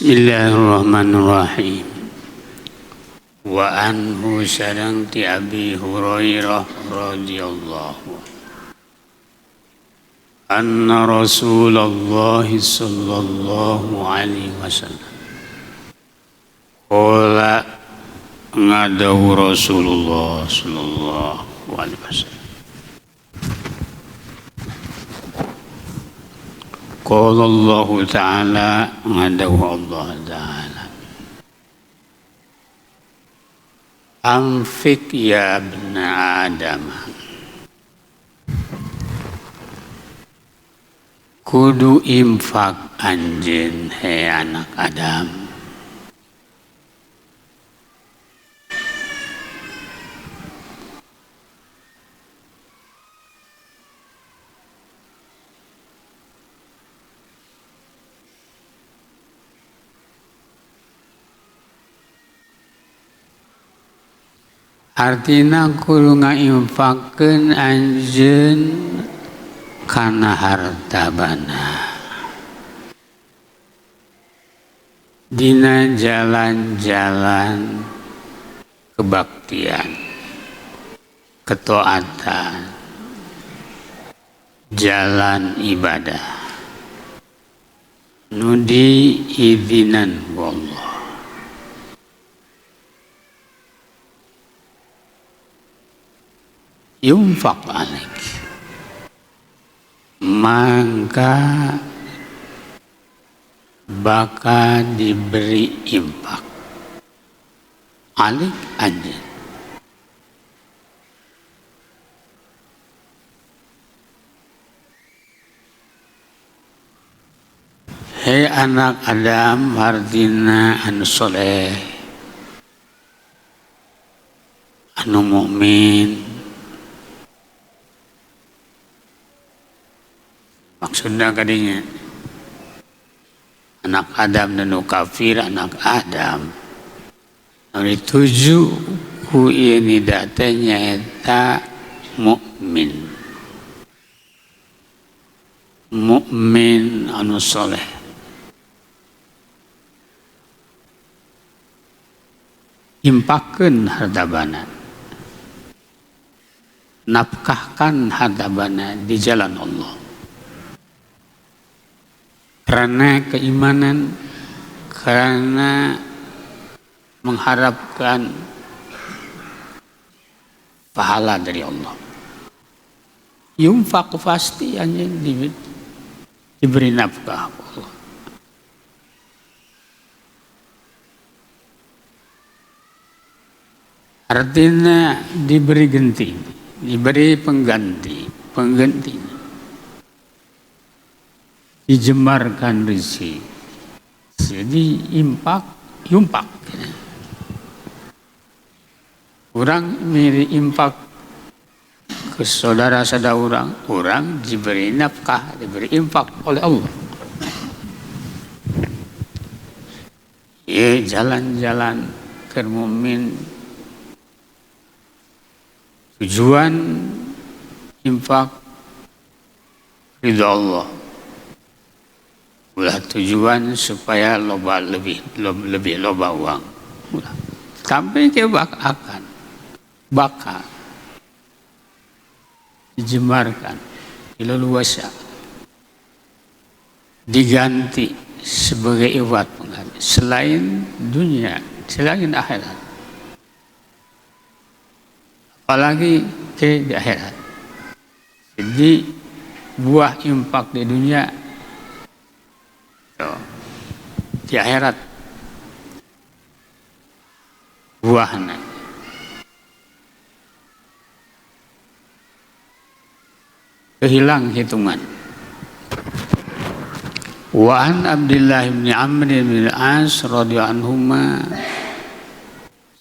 Bismillahirrahmanirrahim. Wa anhu sareng ti Abi Hurairah radhiyallahu anna Rasulullah sallallahu alaihi wasallam qala ngadahu Rasulullah sallallahu alaihi wasallam qala Allah ta'ala ngadahu Allah ta'ala anfik ya ibna Adam kudu infak anjeun he anak Adam artina kudu ngainfakkeun anjeun kana harta bana dina jalan-jalan kebaktian, ketaatan, jalan ibadah nu diizinan wallah. Yunfaq alaik maka bakal diberi infak alik anjeun hei anak Adam hartina anu soleh anu mukmin. Maksudnya kadinya anak Adam dan kafir anak Adam anu dituju ku ini datanya eta mukmin anu soleh impakkeun harta bana nafkahkan harta bana di jalan Allah karena keimanan, karena mengharapkan pahala dari Allah. Yunfaq pasti hanya diberi nafkah Allah. Artinya diberi ganti, diberi pengganti. Dijemarkan rezeki. Jadi yumpak. Orang miri impak ke saudara-saudara orang diberi nafkah, diberi infak oleh Allah. Ya jalan-jalan ke mukmin tujuan infak ridha Allah. Ulah tujuan supaya lebih loba uang. Ulah. Sampai ke bakal dijemarkan, dileluasa, diganti sebagai iwat pengganti selain dunia, selain akhirat. Apalagi di akhirat. Jadi buah infak di dunia di akhirat buahna kehilang hitungan. Wa an Abdullah bin Amr bin Al-As radhiyallahu anhuma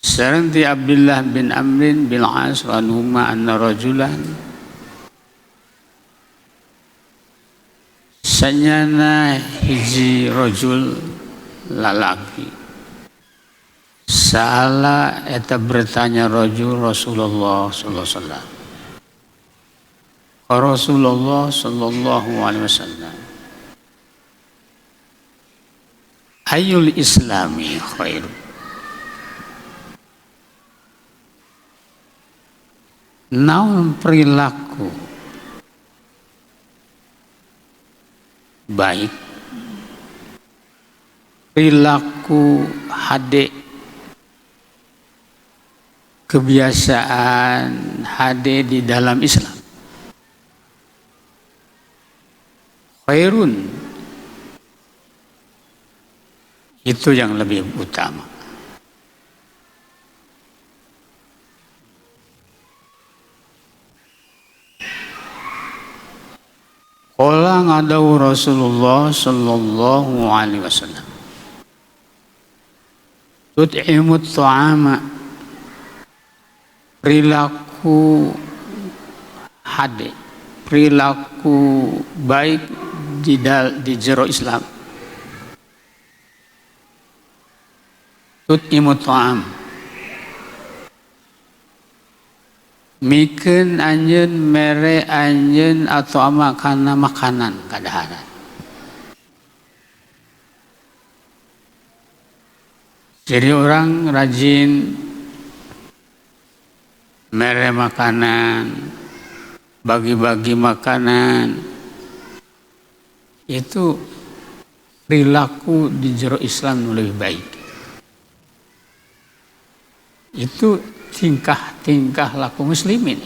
sareng ti Abdullah bin Amr bin Al-As radhiyallahu anhuma anna rajulan sanyana hiji rajul lalaki saala eta bertanya rajul Rasulullah sallallahu alaihi wasallam Rasulullah sallallahu alaihi wasallam Hayul islami khair. Naon perilaku baik, perilaku hade, kebiasaan hade di dalam Islam. Khairun, itu yang lebih utama. Qala ngadawu Rasulullah sallallahu alaihi wasallam, tut'imut ta'ama, perilaku hade, perilaku baik di jero Islam. Tut'imut ta'am, mikeun anjeun mere anjeun atau ama kana makanan kadaharan. Jadi orang rajin mere makanan, bagi-bagi makanan, itu perilaku di jero Islam lebih baik. Itu tingkah laku muslimin,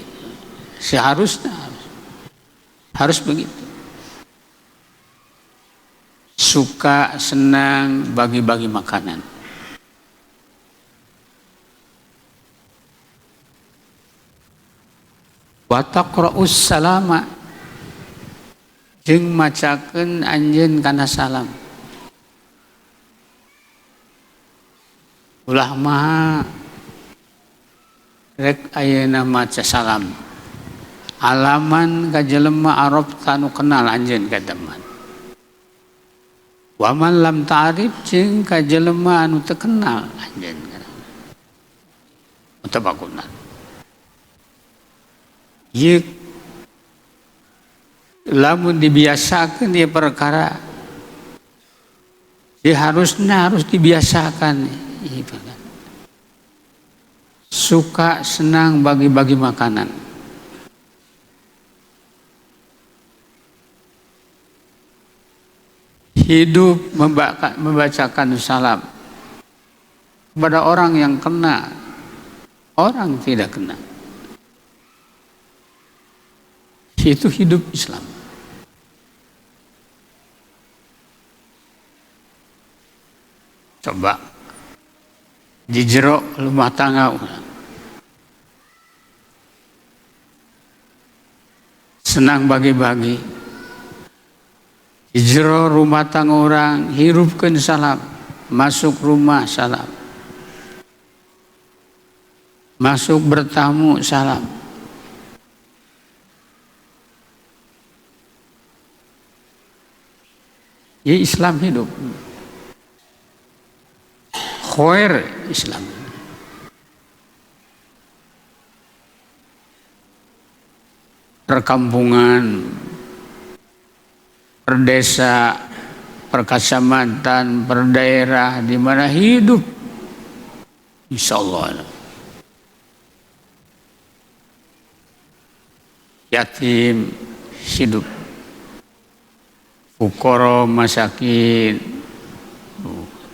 seharusnya harus begitu. Suka, senang bagi-bagi makanan. Wa taqra'us salama, jeung macakeun anjeun kana salam. Ulah maha rek ayeuna maca salam, alaman ka jelema Arab tanu kenal anjeun ka teman. Wa man lam ta'rif, jeung ka jelema anu teu kenal anjeun ka. Mutabaqun. Ieu lamun dibiasakeun ieu perkara, harus dibiasakan ieu perkara. Suka senang bagi-bagi makanan. Hidup membacakan salam kepada orang yang kena, orang tidak kena. Itu hidup Islam. Coba di jero rumah tangga senang bagi-bagi, di jero rumah tangga orang hirupkeun salam, masuk rumah salam, masuk bertamu salam. Ya Islam hidup. Khair Islam. Perkampungan, perdesa, perkecamatan, perdaerah di mana hidup, insya Allah yatim hidup, fukara masakin,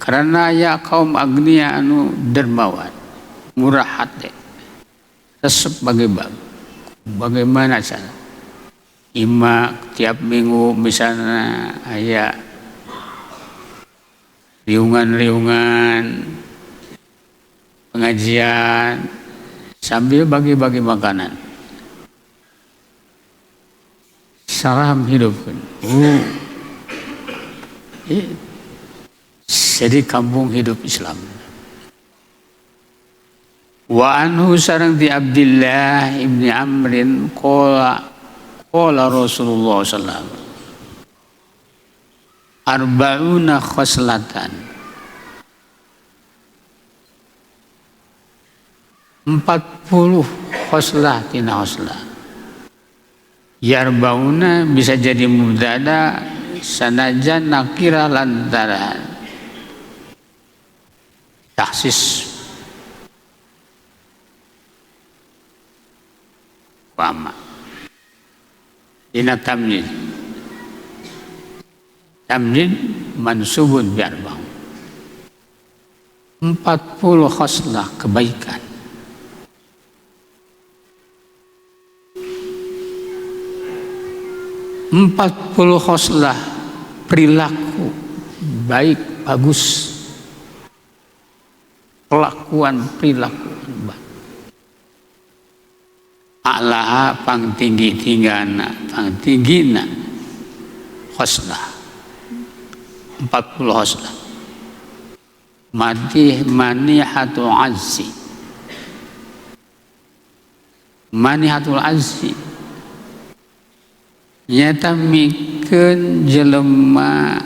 karena ya kaum agnia anu dermawan, murah hati, resep bagaimana cara tiap minggu misalnya aya riungan pengajian sambil bagi-bagi makanan. Salam hidupkan. Jadi kampung hidup Islam. Wa anhu sareng di Abdullah ibni Amrin qala Rasulullah sallallahu alaihi wasallam arba'una khoslatan, 40 khoslah tina khoslah. Yarbauna bisa jadi mubtada sanajan nakira lantaran taksis wama dina tamyiz mansubun bi arba'in 40 khoslah kebaikan. Empat puluh khoslah perilaku baik bagus, kelakuan perilaku baik. A'laha pang tinggi-tinggana khoslah 40 khoslah. Manihatul azzi nyata mikeun jelema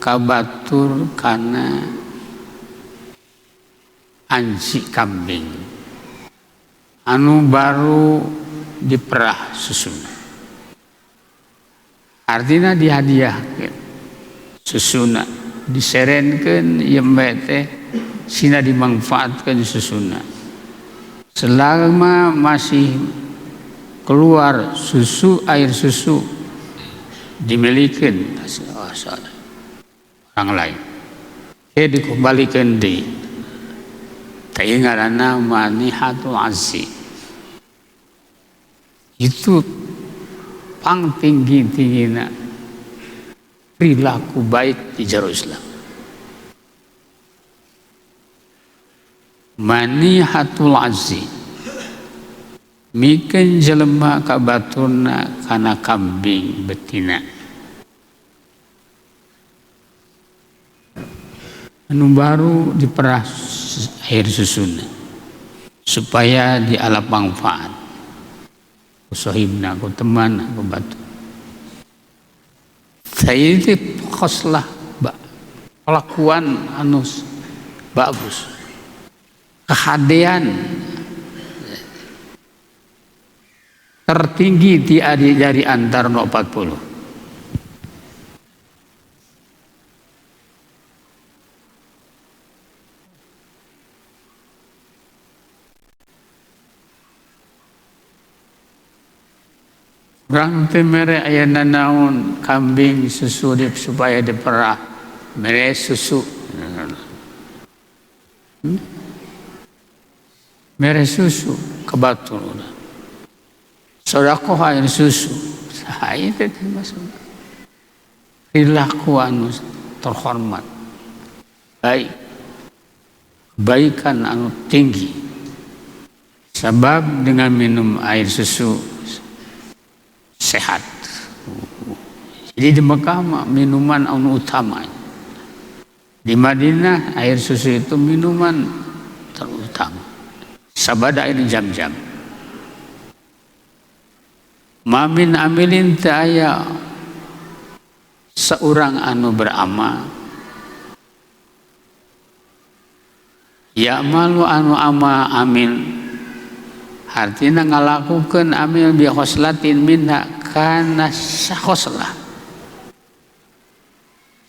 kabatur kana anji kambing anu baru diperah susuna, artinya dihadiahkeun susuna, diserenkeun ieu teh sina dimanfaatkeun susuna selama masih keluar susu, air susu dimiliki orang lain, dikembalikan di ngaranna manihatul azzi. Itu pang tinggi-tingginya perilaku baik di jero Islam. Manihatul azzi mikeun jelema kabaturna kana kambing betina anu baru diperah air susuna supaya dialap manfaat ku sahibna, ku teman, ku batu. Saya itu khoslah kelakuan anu bagus, kehadean tertinggi dari antar 40. Orang temere ayana naon kambing susu supaya diperah mere susu. Mere susu kebatul. Sedekah air susu. Saya itu maksud. Perilaku anu terhormat. Baik. Kebaikan anu tinggi. Sebab dengan minum air susu sehat. Jadi di Mekah minuman anu utama. Di Madinah air susu itu minuman terutama. Sabada air jam-jam. Mamin amilin ta'aya seorang anu beramal ya malu anu ama amil artinya ngalakukan amil bi khoslatin minha kana sakhoslah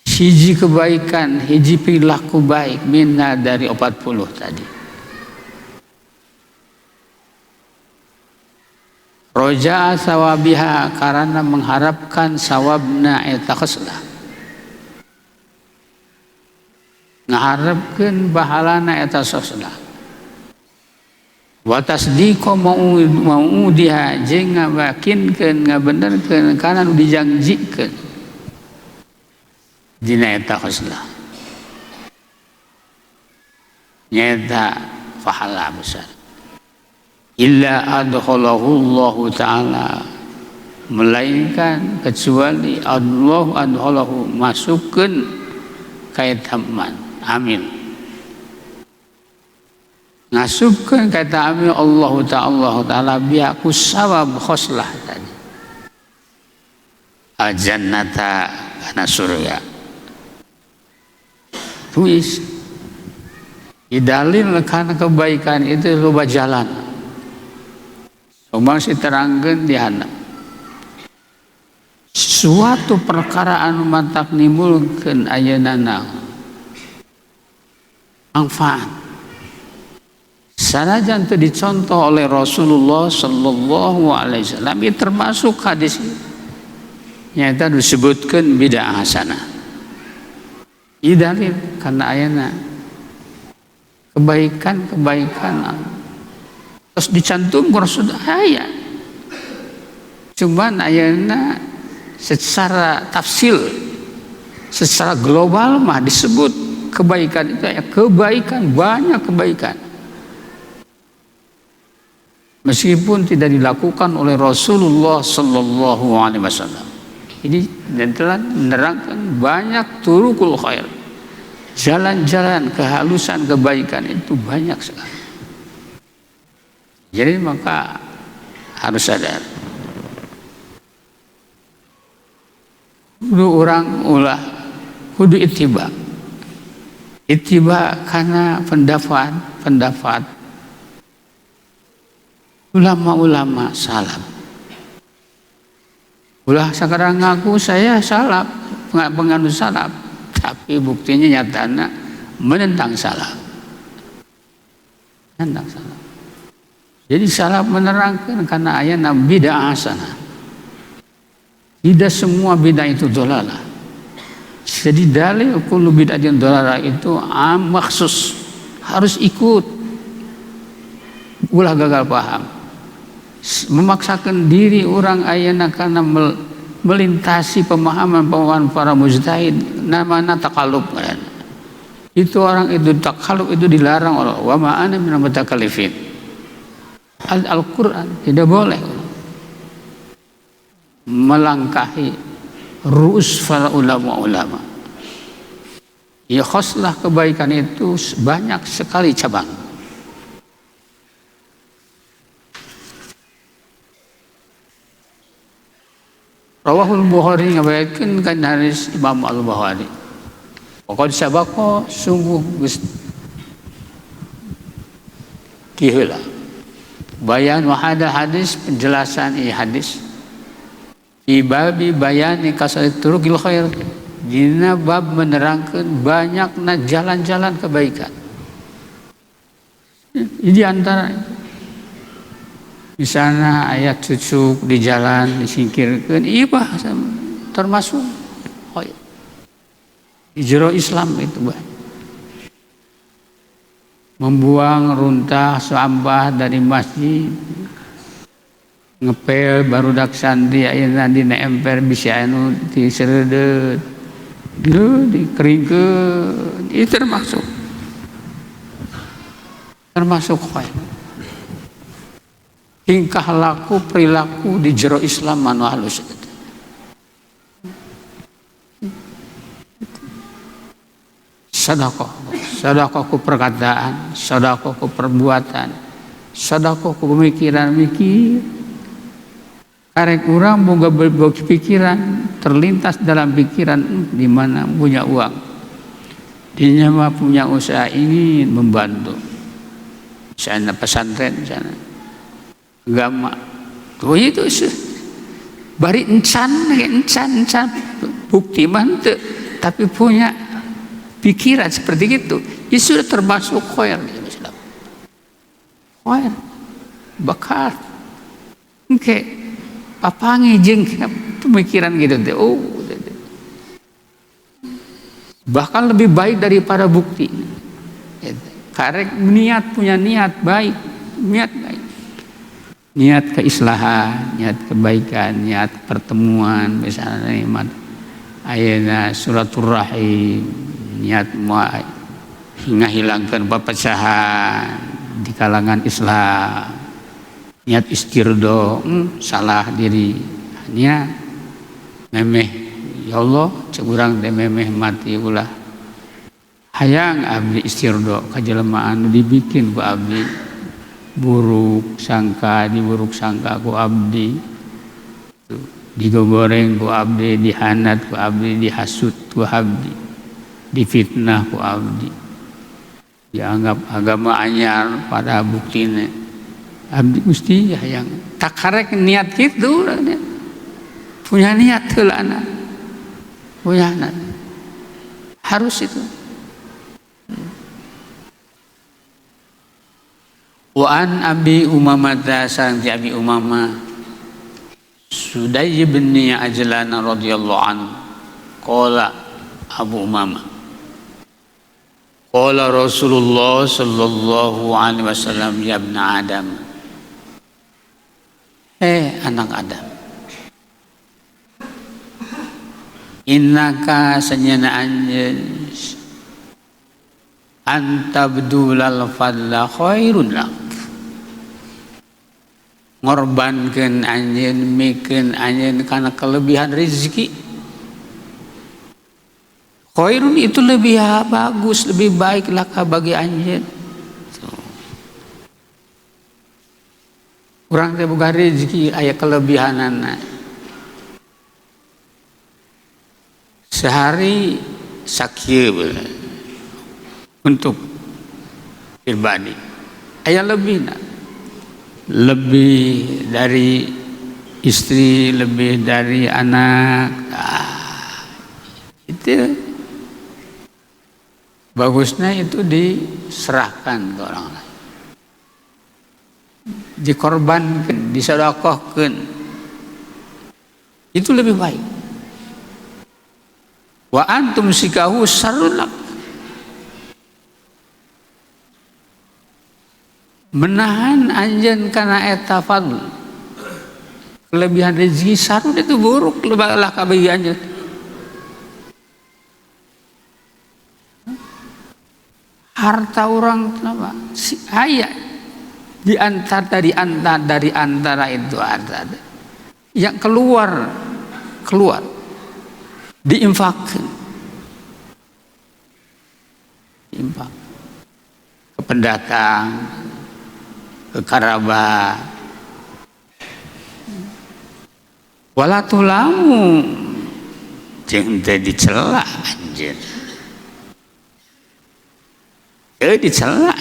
hiji kebaikan hiji perilaku baik minha dari 40 tadi. Roja sawabiha karena mengharapkan sawabna eta khoslah. Ngaharapkeun bahalana eta khoslah. Wa tasdiqo maudiha jeung ngayakinkeun ngabenerkeun kana nu dijanjikeun dina eta khoslah. Nyata pahala besar. Illa adkhalahu Allah Ta'ala melainkan kecuali Allah adkhalahu masukkan kait hamman amin ngasupkan kata amin Allah Ta'ala biaku sawab khoslah tadi al-jannata kana surga tulis idalil kana kebaikan itu loba jalan. Umang si terangkeun di handap. Suatu perkara anu mantak nimbulkeun ayeuna naon. manfaat. Sanajan itu dicontoh oleh Rasulullah sallallahu alaihi wasallam, itu termasuk hadis nyata disebutkan bid'ah hasanah. Ini dalil karena ayana kebaikan terus dicantum Rasul ayat. Cuman ayana secara tafsil, secara global mah disebut kebaikan itu ya kebaikan, banyak kebaikan. Meskipun tidak dilakukan oleh Rasulullah sallallahu alaihi wasallam. Ini telah menerangkan banyak turukul khair. Jalan-jalan kehalusan kebaikan itu banyak sekali. Jadi maka harus sadar. Kudu orang ulah kudu ittiba. Ittiba karena pendapat ulama-ulama salaf. Ulah sekarang ngaku saya salaf, penganut salaf, tapi buktinya nyatanya menentang salaf. Menentang salaf. Jadi salaf menerangkan karena ayat bid'ah hasanah. Tidak semua bid'ah itu dhalalah. Jadi dalil kullu bid'atin dhalalah itu maksus, harus ikut. Ulah gagal paham. Memaksakan diri orang ayana karena melintasi pemahaman para mujtahid namanya takalub. Itu orang itu takalub itu dilarang oleh wa ma ana minal mutakallifin. Al-Quran tidak boleh melangkahi ru'us para ulama. Ya khoslah kebaikan itu banyak sekali cabang. Rawahul Bukhari ngabayakeun kan hadis Imam Al-Bukhari. Pokoknya sabako sungguh geus kiheula. Bayan wahada hadis penjelasan hadis. Fi babi bayani kasrat turukil khair. Dina bab menerangkan banyakna jalan-jalan kebaikan. Ini antara di sana ayat cucuk di jalan disingkirkan ibah termasuk hijrah Islam itu membuang runtah sampah dari masjid ngepel barudak santri ayeuna dina emper bisa anu diseredet dikeringkeun itu termasuk khair. Tingkah laku perilaku di jero Islam manu halus itu. Sedekah ku perkataan, sedekah ku perbuatan, sedekah ku pemikiran mikir. Karek urang boga pikiran terlintas dalam pikiran di mana punya uang. Dinya mah punya usaha ingin membantu. Misalnya pesantren misalnya. Agama tuh itu bari encan bukti mantep tapi punya pikiran seperti itu itu sudah termasuk khair Islam. Khair bakat oke papangi jeung pemikiran gitu teh bahkan lebih baik daripada bukti. Karek punya niat baik, niat keislahan, niat kebaikan, niat pertemuan, misalnya nikmat ayeuna silaturahim, niat hingga hilangkan perpecahan di kalangan Islam, niat istirdo, salah diri, niat memeh ya Allah curang teh memeh mati ulah hayang abdi istirdo kajelmaan dibikin ku abdi diburuk sangka ku abdi digoreng ku abdi dihanat ku abdi dihasut ku abdi difitnah ku abdi dianggap agama anyar pada buktine abdi mesti yang tak karek niat gitu punya niat heulana punya harus itu Wa an Abi Umamah sang ti Abi Umamah Sudai bin Ajlan radhiyallahu anhu qala Abu Umamah qala Rasulullah sallallahu alaihi wasallam ya ibn Adam anak Adam innaka sanyana anjeun antabdulal fadla khairun lak ngorbankeun anjeun mikeun anjeun kana kelebihan rezeki khairun itu lebih bagus lebih baik laka bagi anjeun urang teh boga rezeki aya kelebihanana sehari sakieu untuk pribadi aya lebih dari istri, lebih dari anak. Itu bagusnya itu diserahkan ke orang lain, dikorbankan, disedekahkan, itu lebih baik. Wa antum sikahu sarrun lak, menahan anjen karena eta fadl kelebihan rezeki sarun itu buruk lah kabagi anjen. Harta orang kenapa si aya di antara itu ada yang keluar diinfakkan ke pendatang, ke kerabat, wala tulamu jeung teu dicela anjeun, teu dicela,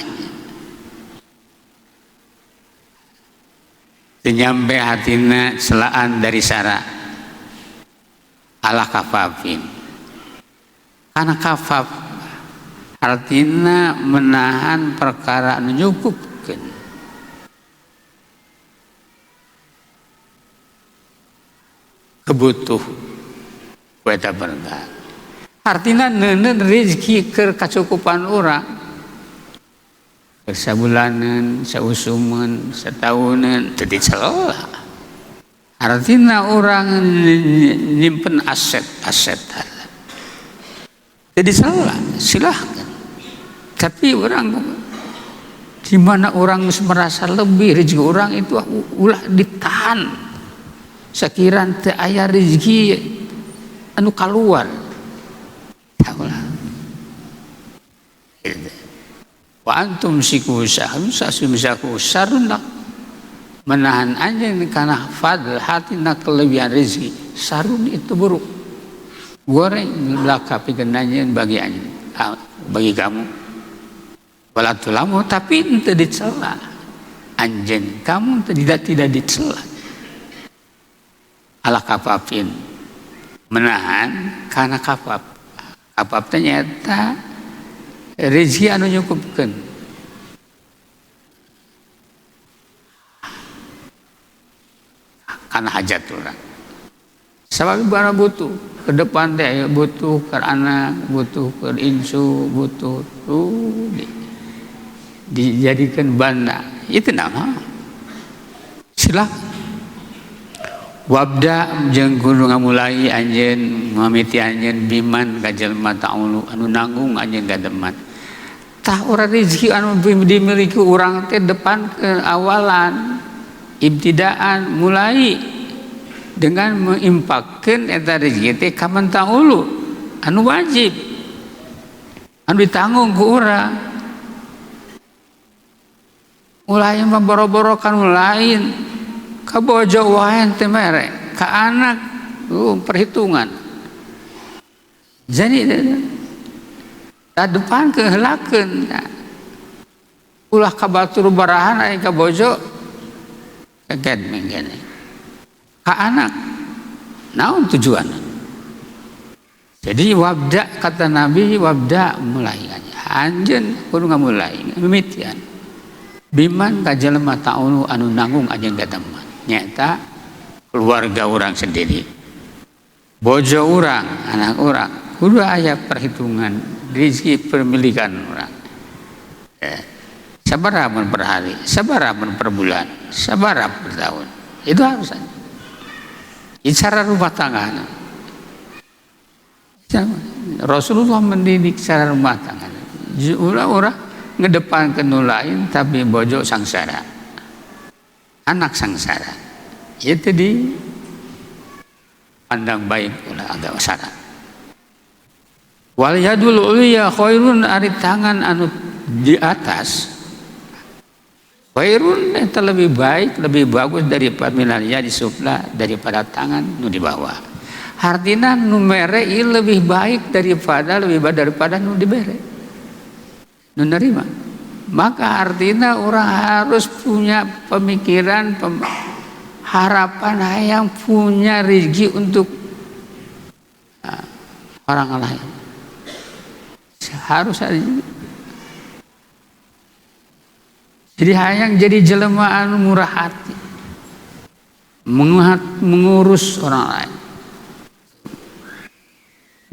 teu nyampe hatina celaan dari sara ala kafafin, karena kafaf artina menahan perkara anu nyukupkeun. Kebutuh kueta berkah artinya neuneun rezeki keur kacukupan urang sabulanan, sausuman, setahunan teu dicela. Artinya orang nyimpen aset teu dicela, silahkan. Tapi orang di mana orang merasa lebih rezeki orang itu ulah ditahan. Sakiran teu aya rezeki anu kaluar. Taulah. Wa antum siku sahum sarun menahan anjeun kana fadl hatina kelebihan rezeki. Sarun itu buruk. Goreng belaka pikeun anjeun bagi anjeun, bagi kamu. Wala tulamu tapi teu dicela. Anjeun kamu tidak dicela. Ala kafafin menahan karena kafaf ternyata rezeki anu nyukupkeun karena hajat urang sabab barang butuh ke depan teh butuh ke anak, butuh ke insu, butuh dijadikan banda itu nama silakan. Wabda jeung kudu ngamulai anjeun mamiti anjeun biman ka jelema ta'ulu anu nanggung anjeun gademan. Tah urang rezeki anu dimiliki urang teh depan ke awalan ibtidaan mulai dengan mengimpakkeun eta rezeki teh ka man ta'ulu anu wajib anu ditanggung ku urang. Mulai memboro-boro kan lain ka bojo wae teh mere ka anak perhitungan jadi ta depan keheulakeun ulah ka batur barahan aya ka bojo kaget mengene ka anak naon tujuanna. Jadi wabda kata Nabi wabda mulai anjeun kudu ngamulai mimitian Biman ka jelema ta'ulu anu nanggung aja gateman. Nyata keluarga orang sendiri, bojo orang, anak orang, kudu aya perhitungan rezeki pemilikan orang. Sabaraha mun per hari, sabaraha mun per bulan, sabaraha per tahun. Itu harus ada. Cara rumah tangga. Rasulullah mendidik cara rumah tangga. Orang ngedepankeun nu lain tapi bojo sangsara. Anak sangsara. Itu di pandang baik oleh agama syara. Wal yadul ulya khairun, ari tangan anu di atas khairun itu lebih baik, lebih bagus daripada minal yadi sufla, daripada tangan nu di bawah. Artinya nu mere lebih baik daripada nu dibere, nu nerima. Maka artinya orang harus punya pemikiran, harapan yang punya rezeki untuk orang lain. Harus ada. Jadi hayang jadi jelema anu murah hati, mengurus orang lain,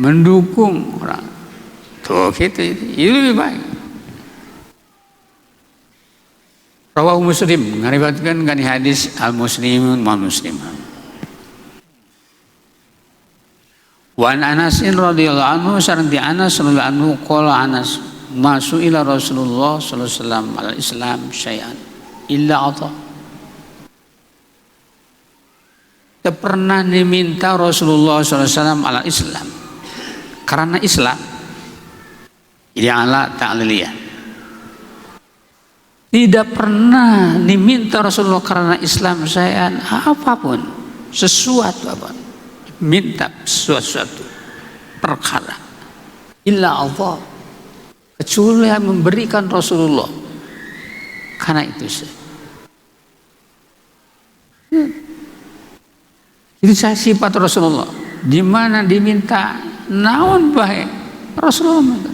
mendukung orang. Tuh gitu, itu lebih baik. Rawahu Muslim, ngariwayatkeun kana hadis al-muslimun wal muslimat. Wa an Anas radhiyallahu anhu, sareng di Anas radhiyallahu anhu qala Anas masuk ila Rasulullah sallallahu alaihi wasallam al-Islam syai'an illa ata. Tak pernah diminta Rasulullah sallallahu alaihi wasallam al-Islam karena Islam. Jadi ala ta'liliyah. Tidak pernah diminta Rasulullah karena Islam syai'an, apapun, sesuatu apa. Minta sesuatu perkara illa Allah, kecuali yang memberikan Rasulullah karena itu sih. Itu sifat Rasulullah, di mana diminta naon bae Rasulullah minta.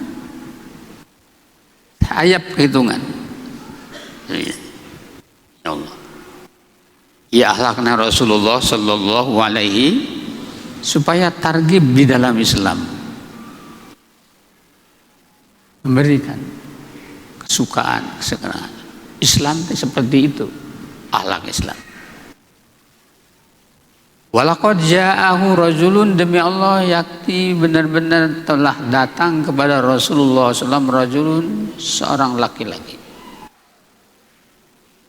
Ayat perhitungan ya Allah, ya akhlakna Rasulullah sallallahu alaihi, supaya targhib di dalam Islam, memberikan kesukaan, kesenangan. Islam seperti itu, akhlak Islam. Walaqad ja'ahu rajulun, demi Allah yakti benar-benar telah datang kepada Rasulullah SAW rajulun, seorang laki-laki.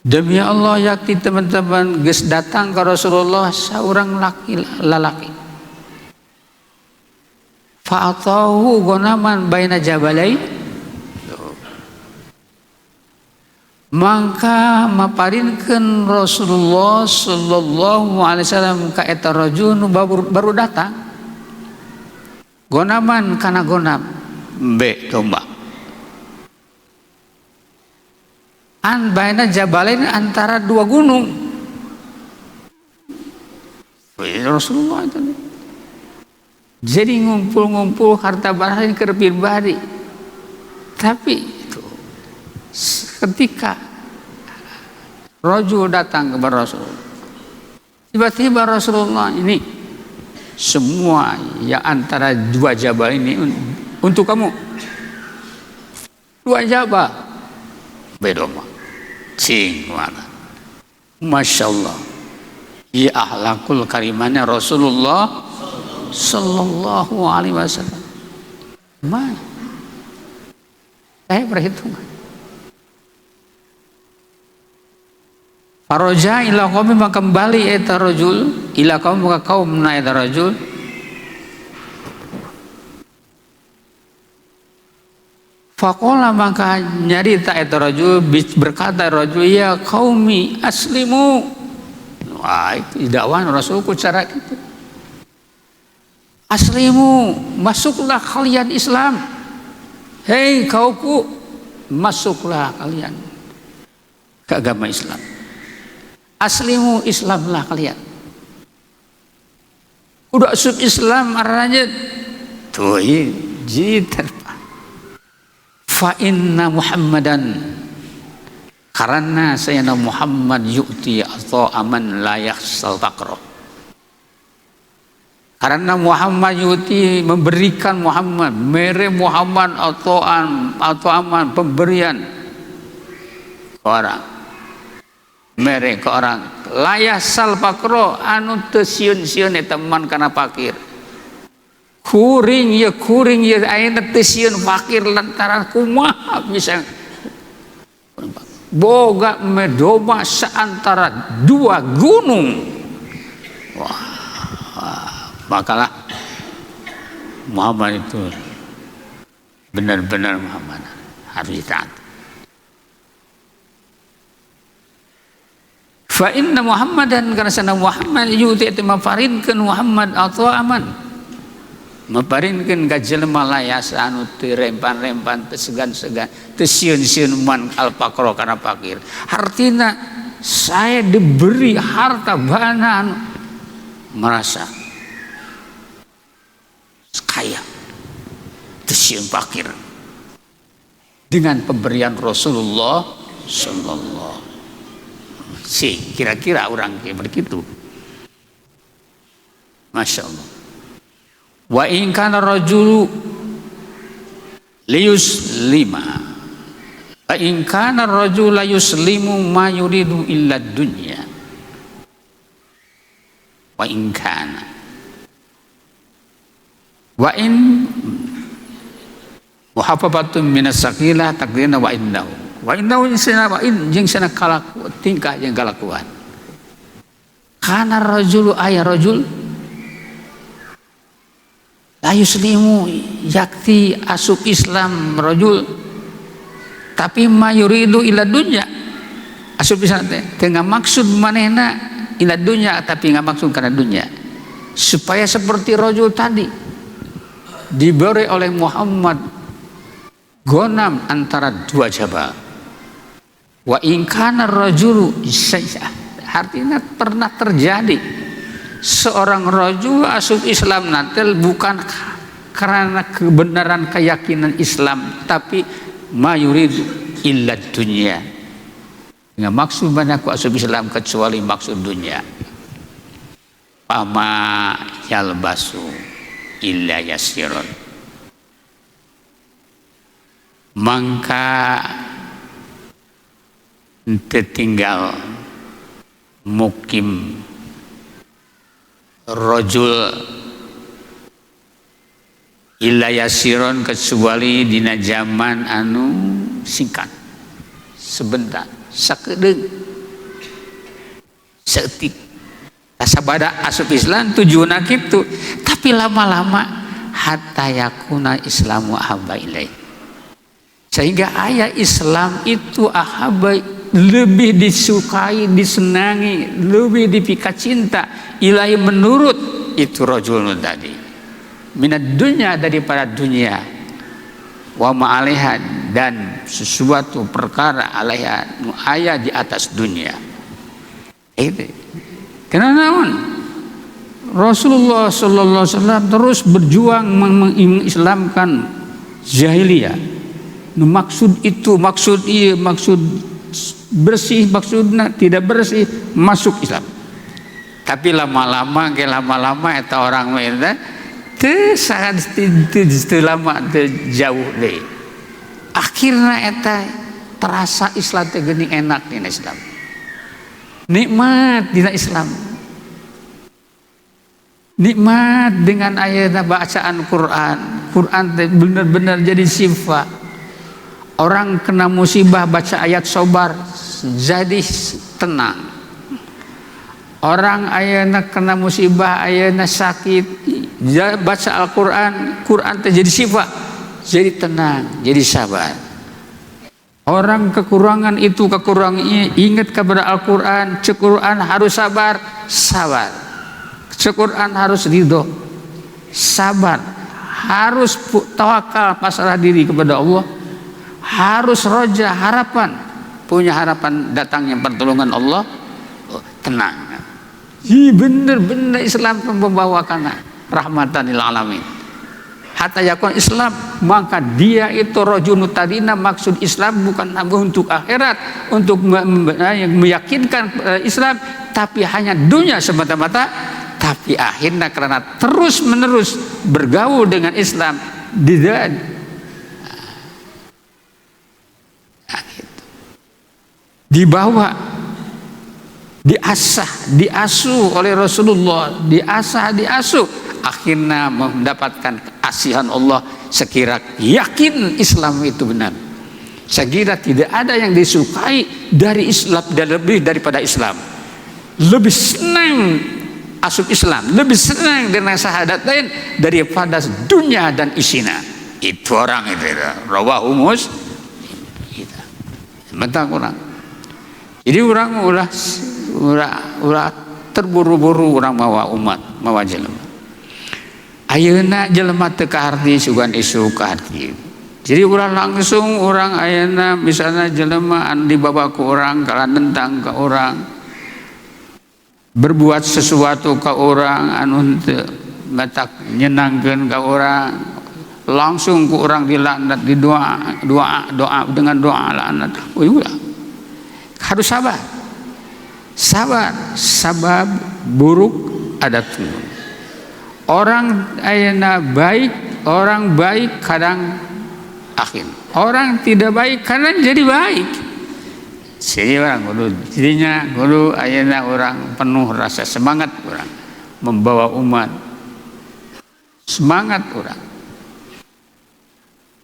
Demi Allah yakti teman-teman, geus datang ke Rasulullah seorang laki-laki. Fa'atahu gonaman baina jabalai, maka maparinkeun Rasulullah sallallahu alaihi wasallam ka eta rajul baru datang, gonaman kana gonam be domba, an baina jabalain, antara dua gunung. Rasulullah itu jadi ngumpul-ngumpul harta barang ke pribadi. Tapi itu ketika rajul datang kepada Rasulullah, tiba-tiba Rasulullah ini, semua yang antara dua jabal ini untuk kamu, dua jabal bedoma cing mana, masya Allah, ya akhlakul karimahnya Rasulullah sallallahu alaihi wasallam. Mana? Saya perhitungan. Faraja ila qaumi, maka kembali eta rajul ila qaum, maka kaumna eta rajul. Faqala, maka nyarita eta rajul, berkata rajul, ya qaumi aslimu. Wah, itu dakwah Rasulku cara itu. Aslimu, masuklah kalian Islam. Hei kaumku, masuklah kalian ke agama Islam. Aslimu, Islamlah kalian. Udah sub Islam arahnya tuh jitar. Fa inna Muhammadan, Karena Sayyidina Muhammad yu'ti atau aman la yakhsal faqra. Karena Muhammad yu'ti, memberikan Muhammad, mere Muhammad atau aman, pemberian ke orang, mere ke orang la yakhsal faqra, anu teu sieun-sieun eta man kana fakir. Kuring ya ayeuna teu sieun fakir lantaran kumaha bisa boga medoma seantara dua gunung. Makalah Muhammad itu benar-benar Muhammad harus ditaati. Fa inna Muhammadan, karena sana Muhammad yuti itu mafarinkeun Muhammad atau aman, maparinkeun ka jelema layasa anu teu rempan-rempan, teu segan-segan, teu sieun-sieun man al-faqra kana fakir. Artina saya diberi harta bana anu merasa kaya, teu sieun fakir dengan pemberian Rasulullah sallallahu. Kira-kira orang kayak begitu. Masya Allah. Wa in kana rajulu liyuslima, wa in kana rajulu yuslimu ma yuridu illa dunya, wa in kana wa in muhafafatun minas saqilah takdirna wa innahu jeung sana kalaku tingkah jeung kalakuan. Kana rajulu aya rajul la yuslimu yakti asup Islam rajul tapi mayuridu ila dunya, asup Islam teh maksud manehna ila dunya tapi maksud kana dunya, supaya seperti rajul tadi diberi oleh Muhammad gonam antara dua jabal. Wa in kana rajulu, artinya pernah terjadi seorang rajul asup Islam natel bukan karena kebenaran keyakinan Islam, tapi mayuridu illa dunya, nggak maksud banyak ku asup Islam kecuali maksud dunia. Pama yalbasu illa yasirun, mangka tertinggal mukim rajul illa yasiron kecuali dina zaman anu singkat, sebentar, sakedeung, seetik. Sabada asup Islam tujuanna kitu, tapi lama-lama hatta yakuna Islamu ahabba ilaih, sehingga ayat Islam itu ahabba, lebih disukai, disenangi, lebih dipika cinta ilahi menurut itu rajulun tadi minad dunya, daripada dunia, wa ma'alaiha, dan sesuatu perkara alaiha aya di atas dunia. Itu kenapa Rasulullah sallallahu alaihi wasallam terus berjuang mengislamkan jahiliyah. Maksud itu, maksud iya, maksud bersih, maksudnya tidak bersih, masuk Islam. Tapi lama-lama eta orang mereka sangat lama jauh deh. Akhirnya eta terasa Islam teh geuning enak dina Islam, nikmat dina Islam, nikmat dengan ayat bacaan Quran teh benar-benar jadi sifat. Orang kena musibah baca ayat sobar jadi tenang. Orang ayana kena musibah, ayana sakit, baca Al-Quran, Quran jadi sifat, jadi tenang, jadi sabar. Orang kekurangan itu kekurangannya, ingat kepada Al-Quran, Quran harus sabar, Quran harus ridho, sabar, harus tawakal, pasrah diri kepada Allah, harus roja, harapan, punya harapan datangnya pertolongan Allah, tenang. Benar-benar Islam membawakan rahmatan lil alamin. hatta yakun Islam, maka dia itu rajulun tadina, maksud Islam bukan untuk akhirat, untuk meyakinkan Islam, tapi hanya dunia semata-mata, tapi akhirnya karena terus menerus bergaul dengan Islam dibawa, diasuh oleh Rasulullah, diasuh, akhirnya mendapatkan kasihan Allah. Sekira yakin Islam itu benar, sekira tidak ada yang disukai dari Islam dan lebih daripada Islam, lebih senang asup Islam, lebih senang dengan syahadatain daripada dunia dan isinya. Itu orang itu rawahu Muslim. Mentang orang. Jadi orang ulah terburu-buru orang mawa umat, mawa jelema. Ayeuna jelema teu kaharti sugan isu kaharti. Jadi ulah langsung orang ayeuna misalnya jelema dibawa ke orang, kala nentang ke orang, berbuat sesuatu ke orang anu teu batak nyenangkeun ka orang, langsung ke orang dilaknat, doa dengan doa laknat. Ulah harus sabar buruk ada turun. Orang ayeuna baik, orang baik kadang akhir, orang tidak baik kadang jadi baik. Jadi orang jadinya guru ayeuna orang penuh rasa semangat, orang membawa umat, semangat orang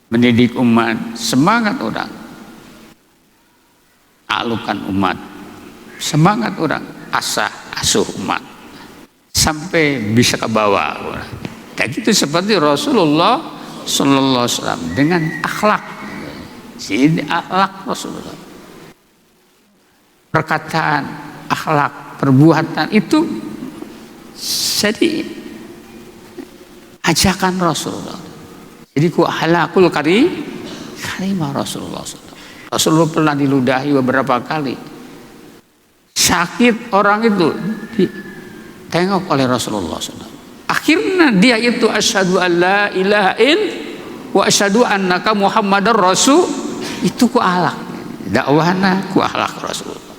mendidik umat, semangat orang alukan umat, semangat orang asuh umat sampai bisa ke bawah orang. Kayak gitu seperti Rasulullah Sallallahu Alaihi Wasallam dengan akhlak, jadi akhlak Rasulullah, perkataan, akhlak, perbuatan itu jadi ajakan Rasulullah. Jadi ku akhlakul karimah Rasulullah. Rasulullah pernah diludahi beberapa kali. Sakit orang itu ditengok oleh Rasulullah SAW. Akhirnya dia itu asyhadu an la ilaha illallah wa asyhadu annaka Muhammadar Rasul. Itu ku akhlak. Dakwahna ku akhlak Rasulullah.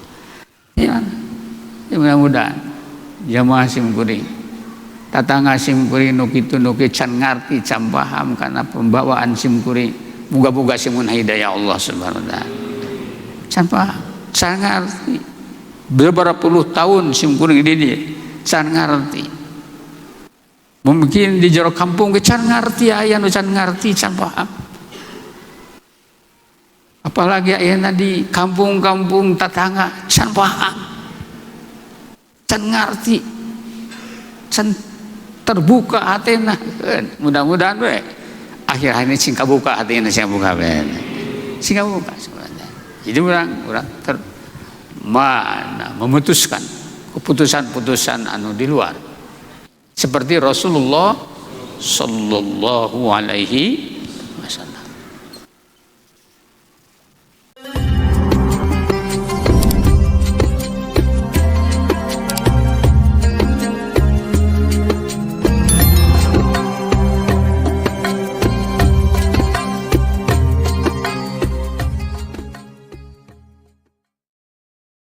Ya mudah-mudahan jamaah simkuring, tatangga simkuring nu kitu nu can ngarti, can paham karena pembawaan simkuring. Muga-muga simun hidayah Allah Subhanahu wa taala. Can paham, can ngarti. Beberapa puluh tahun simkuring ini can ngarti. Mungkin di jero kampung ke can ngarti aya nu can ngarti, can paham. Apalagi ayeuna di kampung-kampung tetangga can paham, can ngarti, can terbuka hatena. Mudah-mudahan we akhir ini sing kabuka hatena, sing buka we, sing kabuka sebenarnya. Jadi orang memutuskan keputusan-keputusan anu di luar, seperti Rasulullah Sallallahu Alaihi